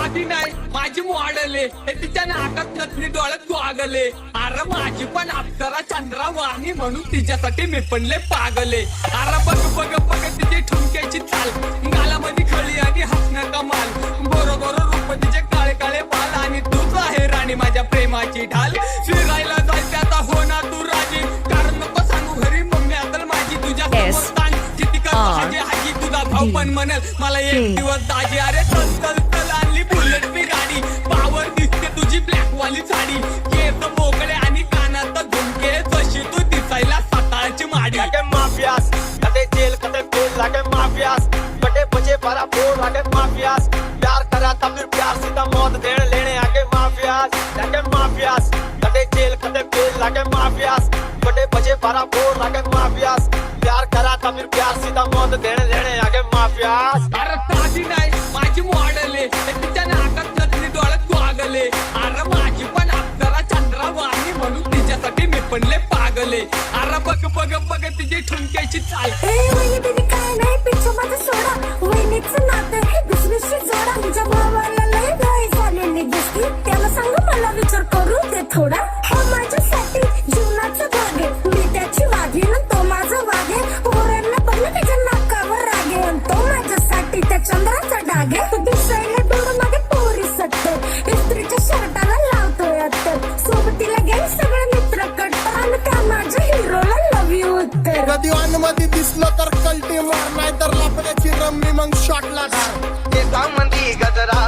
साधी नाही माझी मॉडले तिच्या नाकात नथनी डोळ्यात गोगले अरे माझी पण अप्सरा चंद्रावाणी म्हणून तिच्यासाठी मी पण लय पागले अरे बघ बघ बघ तिची ठुमक्याची चाल गालामध्ये खळी आणि हसणं कमाल बरोबर रूप तिचे काळे काळे बाल आणि तूच आहे राणी माझ्या प्रेमाची ढाल फिरायला जायचं आता हो ना तू राजी कारण नको सांगू घरी मम्मी आता माझी तुझ्या समोर ताण किती कर हाजी हाजी तुझा भाऊ पण म्हणेल मला एक दिवस दाजी अरे चल चल चल आणली बुलेट मी गाडी पावर दिसते तुझी ब्लॅक वाली साडी केस मोकळे आणि कानात झुमके जशी तू दिसायला सकाळची माडी लागे माफियास कदे जेल कदे फेल लागे माफियास बड़े बजे भरा बोल लागे माफियास प्यार करा था फिर प्यार सीधा मौत देने लेने आगे माफियास लागे माफियास कदे जेल कदे फेल लागे माफियास बड़े बजे भरा बोल लागे माफियास प्यार करा था फिर प्यार सीधा मौत देने लेने आगे माफियास अरे साधी नाही माझी मॉडले तिच्या नाकात नथनी डोळ्यात गोगले अरे माझी पण अप्सरा चंद्रावाणी म्हणून तिच्यासाठी मी पण लय पागले अरे बघ बघ बघ तिची ठुमक्याची चाल वहिनी बिनी काय नाही पिच्छू माझं सोडा वहिनीचं नातं दुसरीशी जोडा तुझ्या भावाला लय घाई झालेली दिसती त्याला सांग मला विचार करू दे थोडा हा माझ्यासाठी जीवनाचं भाग आहे मी त्याची वाघीण तो माझा वाघे पोरांना बघलं त्याच्या नाकावर रागे तो माझ्यासाठी त्या चंद्राचा डाग आहे तू दिसायला डोळं मागे पोरी सटतो इस्त्रीच्या शर्टाला लावतोय अत्तर सोबतीला गेले सगळे मित्र कटतो आणि त्या माझ्या हिरोला लव यू उत्तर कधी मध्ये दिसलं तर कल्टी मार नाही तर लपण्याची रम्मी मग शॉटला धार केसांमंदी गजरा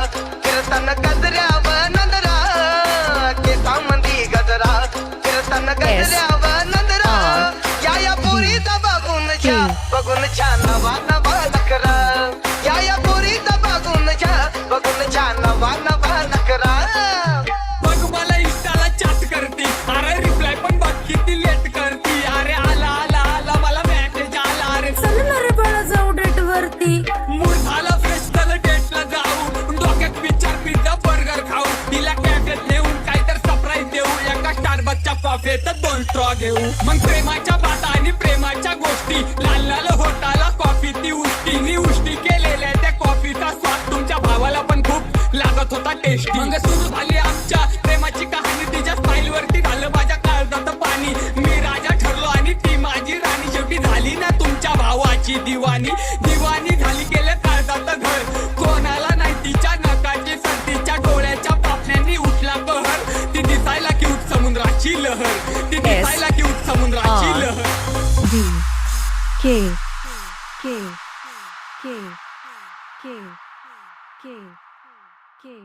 फिरताना गजऱ्यावर नंदरा केसांमंदी गजरा फिरताना गजऱ्यावर नंदरा या पोरीचा बघून छान नवा नवा नकरा या पोरीचा बघून छान नवा नवा नकरा बघ मला इंस्टाला चॅट करते अरे रिप्लाय पण बघ किती लेट करती अरे आला आला आला मला मेसेज आला अरे चल ना रे बाळा जाऊ डेट वरती मूड झाला फ्रेश चल डेटला जाऊ डोक्यात विचार पिझ्झा बर्गर खाऊ तिला कॅफेत नेऊन काहीतरी सरप्राईज देऊ एका स्टारबक्सच्या कॉफीत 2 स्ट्रॉ घेऊ मग प्रेमाच्या बाता आणि प्रेमाच्या गोष्टी लाल लाल होटाला कॉफी ती उष्टी केलेल्या त्या कॉफीचा स्वाद तुमच्या भावाला पण खूप लागत होता टेस्टी मग सुरू झाली आमच्या प्रेमाची कहाणी तिच्या स्माईल वरती झालं माझ्या काळजात पाणी मी राजा ठरलो आणि ती माझी राणी शेवटी झाली ना तुमच्या भावाची दिवाणी दिवाणी झाली गेले काळजात घर कोणाला नाही तिच्या नकाची सर्दीच्या डोळ्याच्या पापण्यांनी उठला कहर ती दिसायला क्यूट समुद्राची लहर ती दिसायला क्यूट समुद्राची लहर K K K K K K